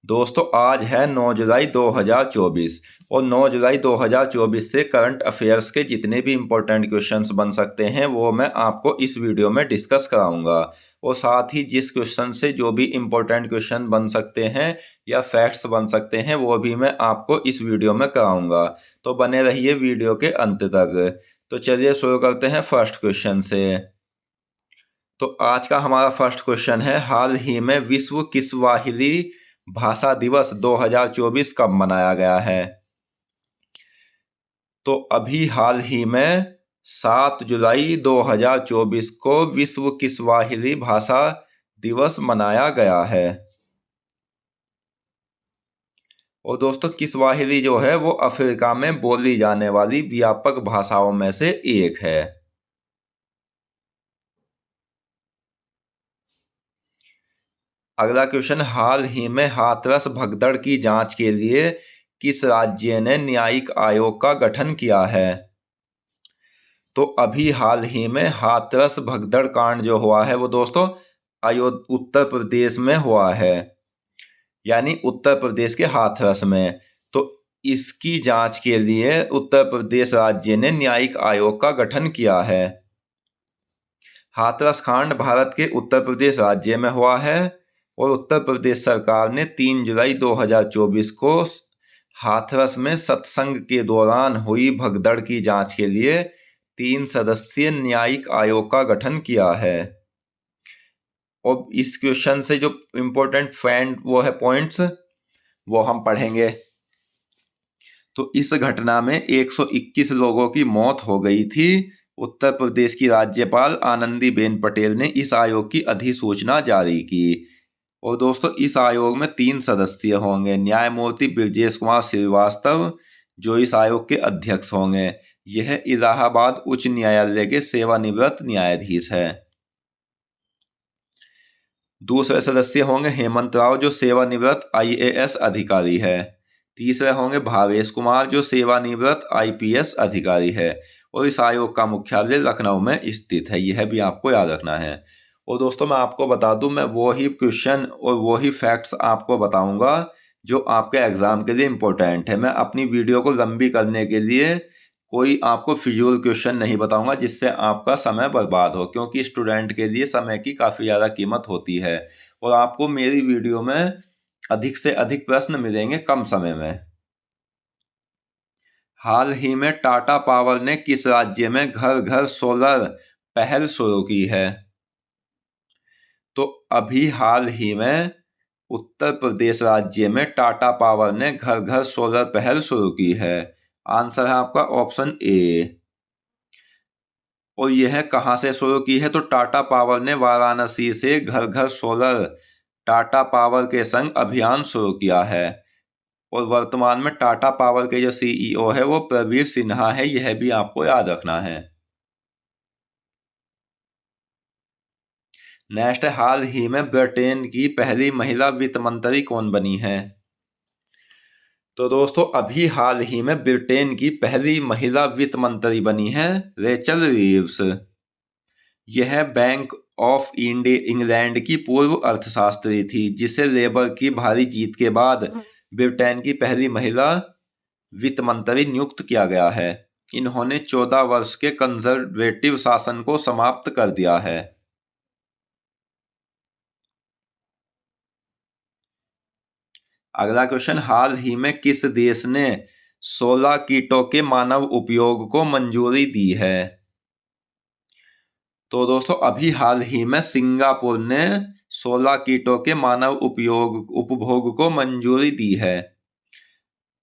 दोस्तों आज है 9 जुलाई 2024 और 9 जुलाई 2024 से करंट अफेयर्स के जितने भी इम्पोर्टेंट क्वेश्चंस बन सकते हैं वो मैं आपको इस वीडियो में डिस्कस कराऊंगा। और साथ ही जिस क्वेश्चन से जो भी इम्पोर्टेंट क्वेश्चन बन सकते हैं या फैक्ट्स बन सकते हैं वो भी मैं आपको इस वीडियो में कराऊंगा। तो बने रहिए वीडियो के अंत तक। तो चलिए शुरू करते हैं फर्स्ट क्वेश्चन से। तो आज का हमारा फर्स्ट क्वेश्चन है, हाल ही में विश्व किस्वाहिली भाषा दिवस 2024 कब मनाया गया है? तो अभी हाल ही में 7 जुलाई 2024 को विश्व किस्वाहिली भाषा दिवस मनाया गया है। और दोस्तों किस्वाहिली जो है वो अफ्रीका में बोली जाने वाली व्यापक भाषाओं में से एक है। अगला क्वेश्चन, हाल ही में हाथरस भगदड़ की जांच के लिए किस राज्य ने न्यायिक आयोग का गठन किया है? तो अभी हाल ही में हाथरस भगदड़ कांड जो हुआ है वो दोस्तों उत्तर प्रदेश में हुआ है, यानी उत्तर प्रदेश के हाथरस में। तो इसकी जांच के लिए उत्तर प्रदेश राज्य ने न्यायिक आयोग का गठन किया है। हाथरस कांड भारत के उत्तर प्रदेश राज्य में हुआ है और उत्तर प्रदेश सरकार ने 3 जुलाई 2024 को हाथरस में सत्संग के दौरान हुई भगदड़ की जांच के लिए 3 सदस्यीय न्यायिक आयोग का गठन किया है। और इस क्वेश्चन से जो इम्पोर्टेंट पॉइंट्स वो हम पढ़ेंगे। तो इस घटना में 121 लोगों की मौत हो गई थी। उत्तर प्रदेश की राज्यपाल आनंदीबेन पटेल ने इस आयोग की अधिसूचना जारी की। और दोस्तों इस आयोग में 3 सदस्य होंगे। न्यायमूर्ति ब्रजेश कुमार श्रीवास्तव जो इस आयोग के अध्यक्ष होंगे। यह इलाहाबाद उच्च न्यायालय के सेवानिवृत्त न्यायाधीश है। दूसरे सदस्य होंगे हेमंत राव जो सेवानिवृत्त IAS अधिकारी है। तीसरे होंगे भावेश कुमार जो सेवानिवृत्त IPS अधिकारी है। और इस आयोग का मुख्यालय लखनऊ में स्थित है, यह भी आपको याद रखना है। और दोस्तों मैं आपको बता दूं, मैं वो ही क्वेश्चन और वो ही फैक्ट्स आपको बताऊंगा जो आपके एग्जाम के लिए इम्पोर्टेंट है। मैं अपनी वीडियो को लंबी करने के लिए कोई आपको फिजूल क्वेश्चन नहीं बताऊंगा जिससे आपका समय बर्बाद हो, क्योंकि स्टूडेंट के लिए समय की काफ़ी ज़्यादा कीमत होती है और आपको मेरी वीडियो में अधिक से अधिक प्रश्न मिलेंगे कम समय में। हाल ही में टाटा पावर ने किस राज्य में घर घर सोलर पहल शुरू की है? तो अभी हाल ही में उत्तर प्रदेश राज्य में टाटा पावर ने घर घर सोलर पहल शुरू की है। आंसर है आपका ऑप्शन ए। और यह कहां से शुरू की है? तो टाटा पावर ने वाराणसी से घर घर सोलर टाटा पावर के संग अभियान शुरू किया है। और वर्तमान में टाटा पावर के जो CEO है वो प्रवीर सिन्हा है, यह भी आपको याद रखना है। नेक्स्ट, हाल ही में ब्रिटेन की पहली महिला वित्त मंत्री कौन बनी है? तो दोस्तों अभी हाल ही में ब्रिटेन की पहली महिला वित्त मंत्री बनी है रेचल रीव्स। यह बैंक ऑफ इंग्लैंड की पूर्व अर्थशास्त्री थी जिसे लेबर की भारी जीत के बाद ब्रिटेन की पहली महिला वित्त मंत्री नियुक्त किया गया है। इन्होंने 14 वर्ष के कंजर्वेटिव शासन को समाप्त कर दिया है। अगला क्वेश्चन, हाल ही में किस देश ने 16 कीटों के मानव उपयोग को मंजूरी दी है? तो दोस्तों अभी हाल ही में सिंगापुर ने 16 कीटों के मानव उपभोग को मंजूरी दी है।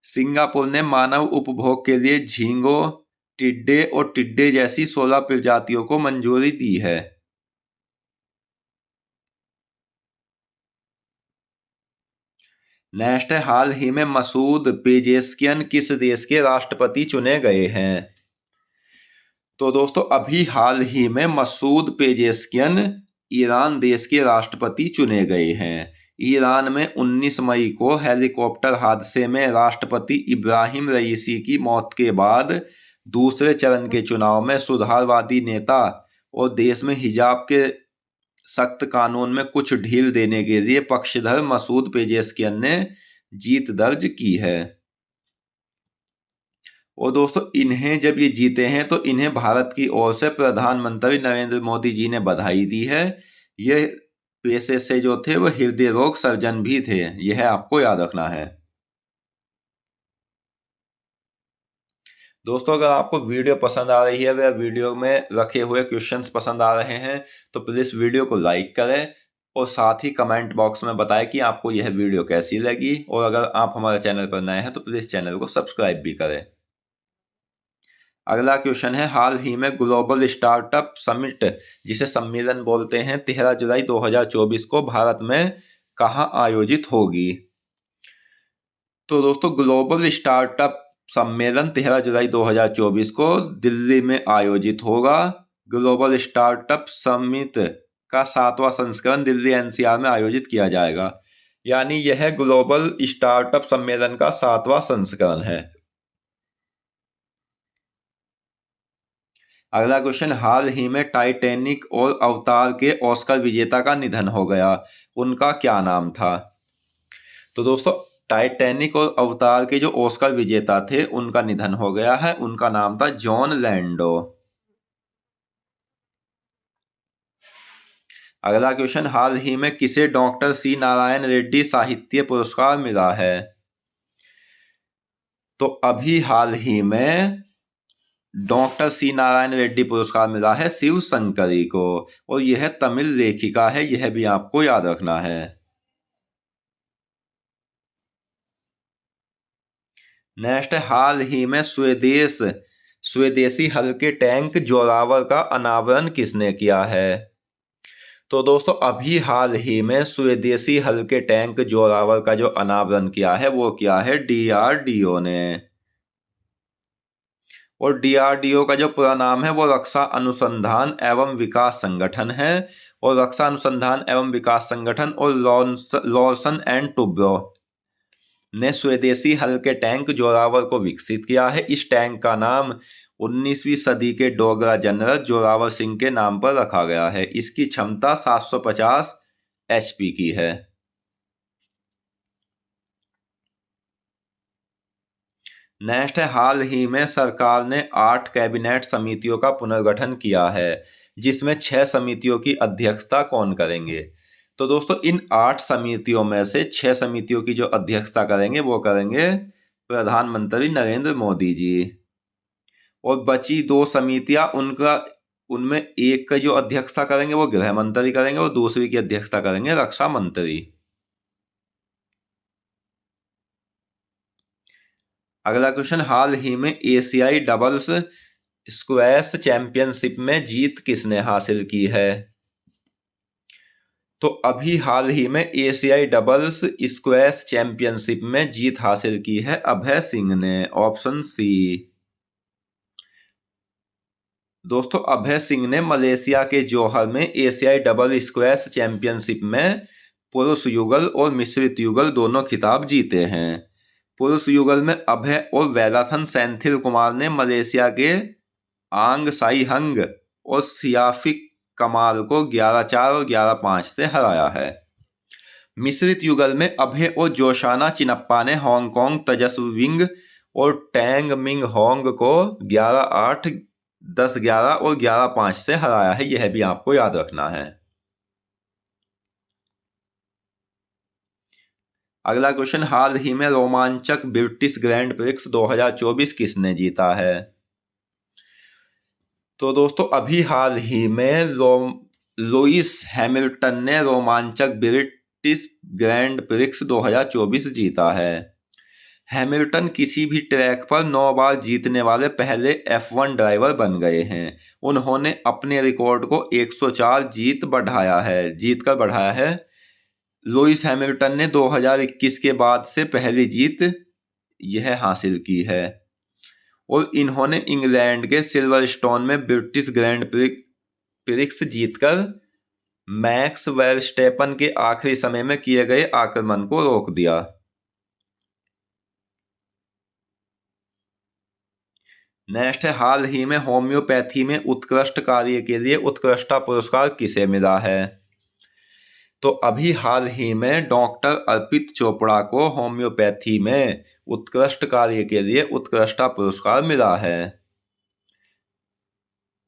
सिंगापुर ने मानव उपभोग के लिए झींगों, टिड्डे और टिड्डे जैसी 16 प्रजातियों को मंजूरी दी है। नेक्स्ट है, हाल ही में मसूद पेजेस्कियन किस देश के राष्ट्रपति चुने गए हैं? तो दोस्तों अभी हाल ही में मसूद पेजेस्कियन ईरान देश के राष्ट्रपति चुने गए हैं। ईरान में 19 मई को हेलीकॉप्टर हादसे में राष्ट्रपति इब्राहिम रईसी की मौत के बाद दूसरे चरण के चुनाव में सुधारवादी नेता और देश में हिजाब के सख्त कानून में कुछ ढील देने के लिए पक्षधर मसूद पेजेशकियन ने जीत दर्ज की है। और दोस्तों इन्हें जब ये जीते हैं तो इन्हें भारत की ओर से प्रधानमंत्री नरेंद्र मोदी जी ने बधाई दी है। ये पेशे से जो थे वो हृदय रोग सर्जन भी थे, यह आपको याद रखना है। दोस्तों अगर आपको वीडियो पसंद आ रही है या वीडियो में रखे हुए क्वेश्चंस पसंद आ रहे हैं तो प्लीज़ वीडियो को लाइक करें और साथ ही कमेंट बॉक्स में बताएं कि आपको यह वीडियो कैसी लगी। और अगर आप हमारे चैनल पर नए हैं तो प्लीज़ चैनल को सब्सक्राइब भी करें। अगला क्वेश्चन है, हाल ही में ग्लोबल स्टार्टअप समिट जिसे सम्मेलन बोलते हैं 13 जुलाई 2024 को भारत में कहाँ आयोजित होगी? तो दोस्तों ग्लोबल स्टार्टअप सम्मेलन 13 जुलाई 2024 को दिल्ली में आयोजित होगा। ग्लोबल स्टार्टअप समिट का 7वां संस्करण दिल्ली एनसीआर में आयोजित किया जाएगा, यानी यह ग्लोबल स्टार्टअप सम्मेलन का 7वां संस्करण है। अगला क्वेश्चन, हाल ही में टाइटैनिक और अवतार के ऑस्कर विजेता का निधन हो गया, उनका क्या नाम था? तो दोस्तों टाइटैनिक और अवतार के जो ऑस्कर विजेता थे उनका निधन हो गया है, उनका नाम था जॉन लैंडो। अगला क्वेश्चन, हाल ही में किसे डॉक्टर सी नारायण रेड्डी साहित्य पुरस्कार मिला है? तो अभी हाल ही में डॉक्टर सी नारायण रेड्डी पुरस्कार मिला है शिव शंकरी को, और यह तमिल लेखिका है, यह भी आपको याद रखना है। नेक्स्ट, हाल ही में स्वदेशी हल्के टैंक जोरावर का अनावरण किसने किया है? तो दोस्तों अभी हाल ही में स्वदेशी हल्के टैंक जोरावर का जो अनावरण किया है वो किया है डीआरडीओ ने। और डीआरडीओ का जो पूरा नाम है वो रक्षा अनुसंधान एवं विकास संगठन है। और रक्षा अनुसंधान एवं विकास संगठन और लॉर्सन एंड टुब्रो ने स्वदेशी हल्के टैंक जोरावर को विकसित किया है। इस टैंक का नाम 19वीं सदी के डोगरा जनरल जोरावर सिंह के नाम पर रखा गया है। इसकी क्षमता 750 एचपी की है। नेक्स्ट है, हाल ही में सरकार ने 8 कैबिनेट समितियों का पुनर्गठन किया है, जिसमें 6 समितियों की अध्यक्षता कौन करेंगे? तो दोस्तों इन 8 समितियों में से 6 समितियों की जो अध्यक्षता करेंगे वो करेंगे प्रधानमंत्री नरेंद्र मोदी जी। और बची 2 समितियां उनमें एक का जो अध्यक्षता करेंगे वो गृह मंत्री करेंगे और दूसरी की अध्यक्षता करेंगे रक्षा मंत्री। अगला क्वेश्चन, हाल ही में एशियाई डबल्स स्क्वैश चैंपियनशिप में जीत किसने हासिल की है? तो अभी हाल ही में एशियाई डबल्स स्क्वैश चैंपियनशिप में जीत हासिल की है अभय सिंह ने, ऑप्शन सी। दोस्तों अभय सिंह ने मलेशिया के जोहर में एशियाई डबल स्क्वैश चैंपियनशिप में पुरुष युगल और मिश्रित युगल दोनों खिताब जीते हैं। पुरुष युगल में अभय और वैलाथन सेंथिल कुमार ने मलेशिया के आंग साई हंग और सियाफिक कमाल को 11-4 और 11-5 से हराया है। मिश्रित युगल में अभय और जोशाना चिनप्पा ने हांगकांग तजस्विंग और टैंग मिंग होंग को 11-8, 10-11 और 11-5 से हराया है, यह भी आपको याद रखना है। अगला क्वेश्चन, हाल ही में रोमांचक ब्रिटिश ग्रैंड प्रिक्स 2024 किसने जीता है? तो दोस्तों अभी हाल ही में लुइस हैमिल्टन ने रोमांचक ब्रिटिश ग्रैंड प्रिक्स 2024 जीता है। हैमिल्टन किसी भी ट्रैक पर 9 बार जीतने वाले पहले F1 ड्राइवर बन गए हैं। उन्होंने अपने रिकॉर्ड को 104 जीत कर बढ़ाया है। लुइस हैमिल्टन ने 2021 के बाद से पहली जीत यह हासिल की है। और इन्होंने इंग्लैंड के सिल्वरस्टोन में ब्रिटिश ग्रैंड प्रिक्स जीतकर मैक्स वर्स्टेपन के आखिरी समय में किए गए आक्रमण को रोक दिया। नेक्स्ट है, हाल ही में होम्योपैथी में उत्कृष्ट कार्य के लिए उत्कृष्टता पुरस्कार किसे मिला है? तो अभी हाल ही में डॉक्टर अर्पित चोपड़ा को होम्योपैथी में उत्कृष्ट कार्य के लिए उत्कृष्टता पुरस्कार मिला है।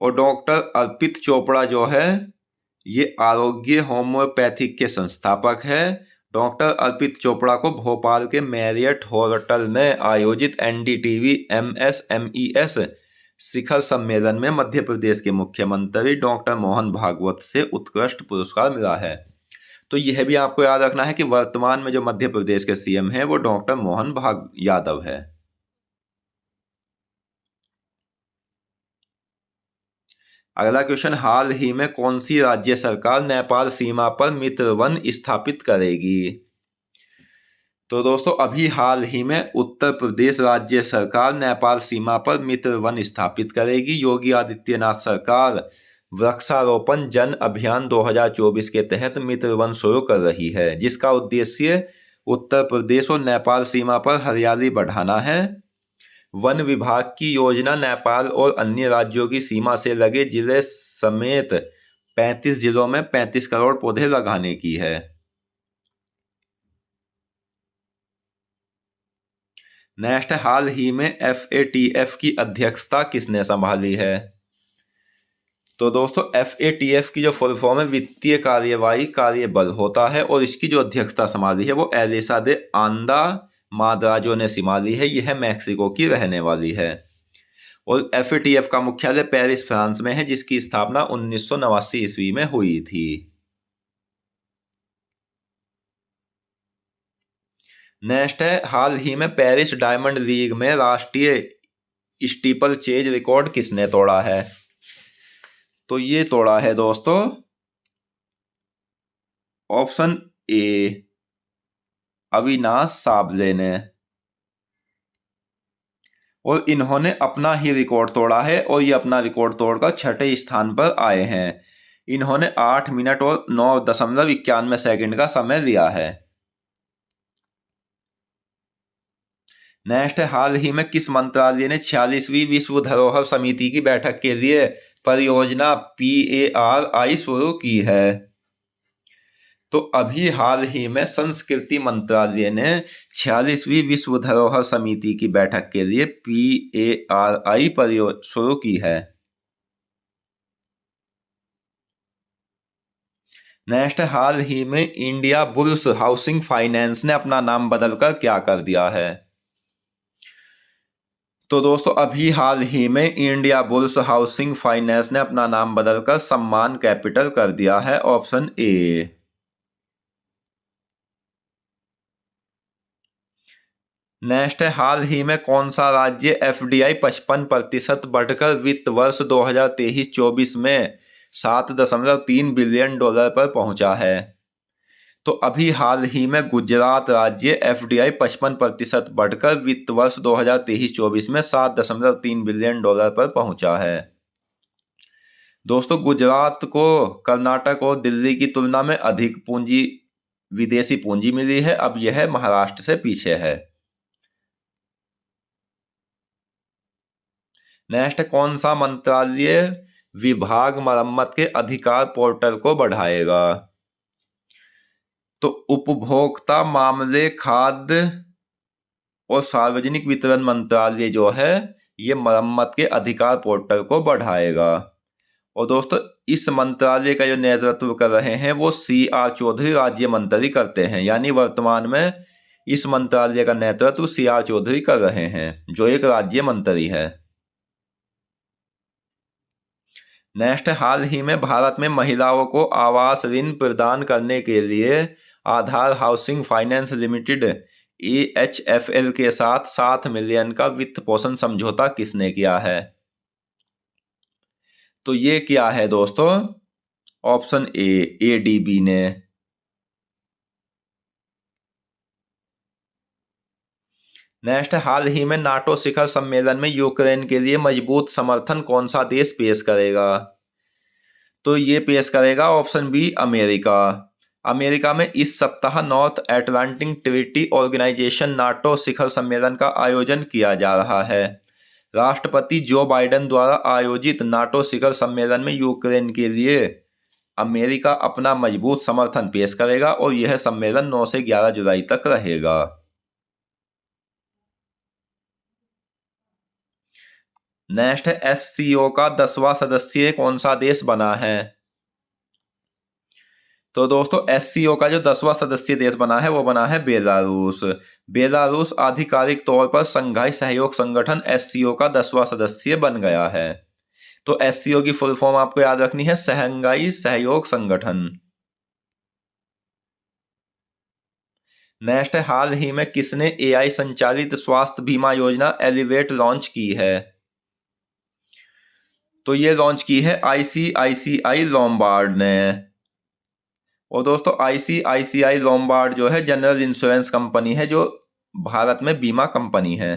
और डॉक्टर अर्पित चोपड़ा जो है ये आरोग्य होम्योपैथिक के संस्थापक है। डॉक्टर अर्पित चोपड़ा को भोपाल के मैरियट होटल में आयोजित एनडीटीवी MSMES शिखर सम्मेलन में मध्य प्रदेश के मुख्यमंत्री डॉक्टर मोहन भागवत से उत्कृष्ट पुरस्कार मिला है। तो यह भी आपको याद रखना है कि वर्तमान में जो मध्य प्रदेश के सीएम हैं वो डॉक्टर मोहन भाग यादव है। अगला क्वेश्चन, हाल ही में कौन सी राज्य सरकार नेपाल सीमा पर मित्र वन स्थापित करेगी? तो दोस्तों अभी हाल ही में उत्तर प्रदेश राज्य सरकार नेपाल सीमा पर मित्र वन स्थापित करेगी। योगी आदित्यनाथ सरकार वृक्षारोपण जन अभियान 2024 के तहत मित्र वन शुरू कर रही है, जिसका उद्देश्य उत्तर प्रदेश और नेपाल सीमा पर हरियाली बढ़ाना है। वन विभाग की योजना नेपाल और अन्य राज्यों की सीमा से लगे जिले समेत 35 जिलों में 35 करोड़ पौधे लगाने की है। नेक्स्ट, हाल ही में FATF की अध्यक्षता किसने संभाली है? तो दोस्तों FATF की जो फुल फॉर्म है वित्तीय कार्यवाही कार्यबल होता है, और इसकी जो अध्यक्षता संभाली है वो एलिसा दे आंदा माद्राजो ने संभाली है। यह मैक्सिको की रहने वाली है। और FATF का मुख्यालय पेरिस फ्रांस में है, जिसकी स्थापना 1989 ईस्वी में हुई थी। नेक्स्ट है, हाल ही में पेरिस डायमंड लीग में राष्ट्रीय स्टीपल चेज रिकॉर्ड किसने तोड़ा है? तो ये तोड़ा है दोस्तों ऑप्शन ए अविनाश साबले ने। और इन्होंने अपना ही रिकॉर्ड तोड़ा है, और ये अपना रिकॉर्ड तोड़कर छठे स्थान पर आए हैं। इन्होंने 8 मिनट और 9.91 सेकंड का समय लिया है। नेक्स्ट है, हाल ही में किस मंत्रालय ने 46वीं विश्व धरोहर समिति की बैठक के लिए परियोजना PARI शुरू की है? तो अभी हाल ही में संस्कृति मंत्रालय ने 46वीं विश्व धरोहर समिति की बैठक के लिए PARI परियोजना शुरू की है। नेक्स्ट, हाल ही में इंडिया बुल्स हाउसिंग फाइनेंस ने अपना नाम बदलकर क्या कर दिया है? तो दोस्तों अभी हाल ही में इंडिया बुल्स हाउसिंग फाइनेंस ने अपना नाम बदलकर सम्मान कैपिटल कर दिया है, ऑप्शन ए। नेक्स्ट है, हाल ही में कौन सा राज्य FDI 55% बढ़कर वित्त वर्ष 2023-24 में $7.3 बिलियन पर पहुंचा है? तो अभी हाल ही में गुजरात राज्य FDI 55% बढ़कर वित्त वर्ष 2023-24 में $7.3 बिलियन पर पहुंचा है। दोस्तों गुजरात को कर्नाटक और दिल्ली की तुलना में अधिक विदेशी पूंजी मिली है। अब यह महाराष्ट्र से पीछे है। नेक्स्ट, कौन सा मंत्रालय विभाग मरम्मत के अधिकार पोर्टल को बढ़ाएगा? तो उपभोक्ता मामले, खाद्य और सार्वजनिक वितरण मंत्रालय जो है ये मरम्मत के अधिकार पोर्टल को बढ़ाएगा। और दोस्तों इस मंत्रालय का जो नेतृत्व कर रहे हैं वो CR चौधरी राज्य मंत्री करते हैं, यानी वर्तमान में इस मंत्रालय का नेतृत्व CR चौधरी कर रहे हैं, जो एक राज्य मंत्री है। नेक्स्ट, हाल ही में भारत में महिलाओं को आवास ऋण प्रदान करने के लिए आधार हाउसिंग फाइनेंस लिमिटेड AHFL के साथ 7 मिलियन का वित्त पोषण समझौता किसने किया है? तो ये क्या है दोस्तों, ऑप्शन ए ADB ने। नेक्स्ट, हाल ही में नाटो शिखर सम्मेलन में यूक्रेन के लिए मजबूत समर्थन कौन सा देश पेश करेगा? तो ये पेश करेगा ऑप्शन बी अमेरिका। अमेरिका में इस सप्ताह North Atlantic Treaty Organization NATO शिखर सम्मेलन का आयोजन किया जा रहा है। राष्ट्रपति जो बाइडेन द्वारा आयोजित नाटो शिखर सम्मेलन में यूक्रेन के लिए अमेरिका अपना मजबूत समर्थन पेश करेगा और यह सम्मेलन 9 से 11 जुलाई तक रहेगा। नेक्स्ट है एससीओ का 10वां सदस्य कौन सा देश बना है? तो दोस्तों एससीओ का जो 10वां सदस्य देश बना है वो बना है बेलारूस। बेलारूस आधिकारिक तौर पर शंघाई सहयोग संगठन एससीओ का 10वां सदस्य बन गया है। तो एससीओ की फुल फॉर्म आपको याद रखनी है, शंघाई सहयोग संगठन। नेक्स्ट है हाल ही में किसने एआई संचालित स्वास्थ्य बीमा योजना एलिवेट लॉन्च की है? तो ये लॉन्च की है आईसीआईसीआई लोम्बार्ड ने। और दोस्तों आईसीआईसीआई लोम्बार्ड जो है जनरल इंश्योरेंस कंपनी है जो भारत में बीमा कंपनी है।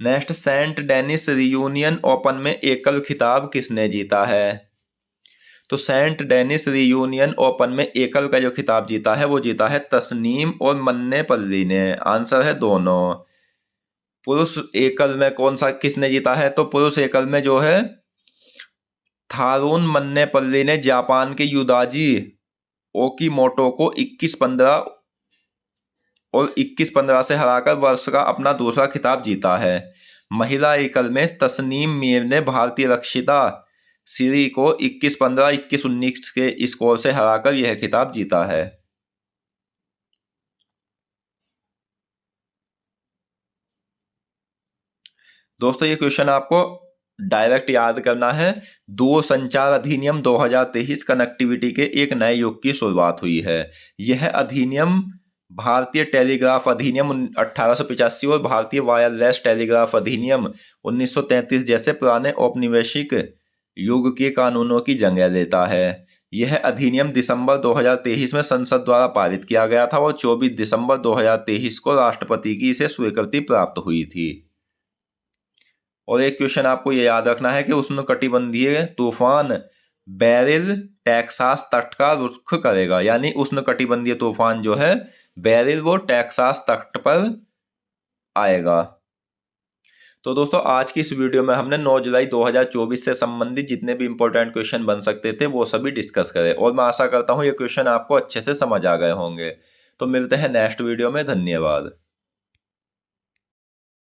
Next Saint Denis Reunion Open में एकल खिताब किसने जीता है? तो सेंट डेनिस रियूनियन ओपन में एकल का जो खिताब जीता है वो जीता है तस्नीम और मन्नेपल्ली ने। आंसर है दोनों। पुरुष एकल में कौन सा किसने जीता है? तो पुरुष एकल में जो है थारून मन्नेपल्ली ने जापान के युदाजी ओकीमोटो को 21-15 और 21-15 से हराकर वर्ष का अपना दूसरा खिताब जीता है। महिला एकल में तस्नीम मीर ने भारतीय रक्षिता सीरी को 21-15, 21-19 के स्कोर से हराकर यह खिताब जीता है। दोस्तों ये क्वेश्चन आपको डायरेक्ट याद करना है। दूरसंचार अधिनियम 2023 कनेक्टिविटी के एक नए युग की शुरुआत हुई है। यह अधिनियम भारतीय टेलीग्राफ अधिनियम 1885 और भारतीय वायरलेस टेलीग्राफ अधिनियम 1933 जैसे पुराने औपनिवेशिक युग के कानूनों की जगह लेता है। यह अधिनियम दिसंबर 2023 में संसद द्वारा पारित किया गया था और 24 दिसंबर 2023 को राष्ट्रपति की इसे स्वीकृति प्राप्त हुई थी। और एक क्वेश्चन आपको ये याद रखना है कि उष्णकटिबंधीय तूफान बेरिल टेक्सास तट का रुख करेगा, यानी उष्णकटिबंधीय तूफान जो है बेरिल वो टेक्सास तट पर आएगा। तो दोस्तों आज की इस वीडियो में हमने 9 जुलाई 2024 से संबंधित जितने भी इंपॉर्टेंट क्वेश्चन बन सकते थे वो सभी डिस्कस करें और मैं आशा करता हूँ ये क्वेश्चन आपको अच्छे से समझ आ गए होंगे। तो मिलते हैं नेक्स्ट वीडियो में। धन्यवाद।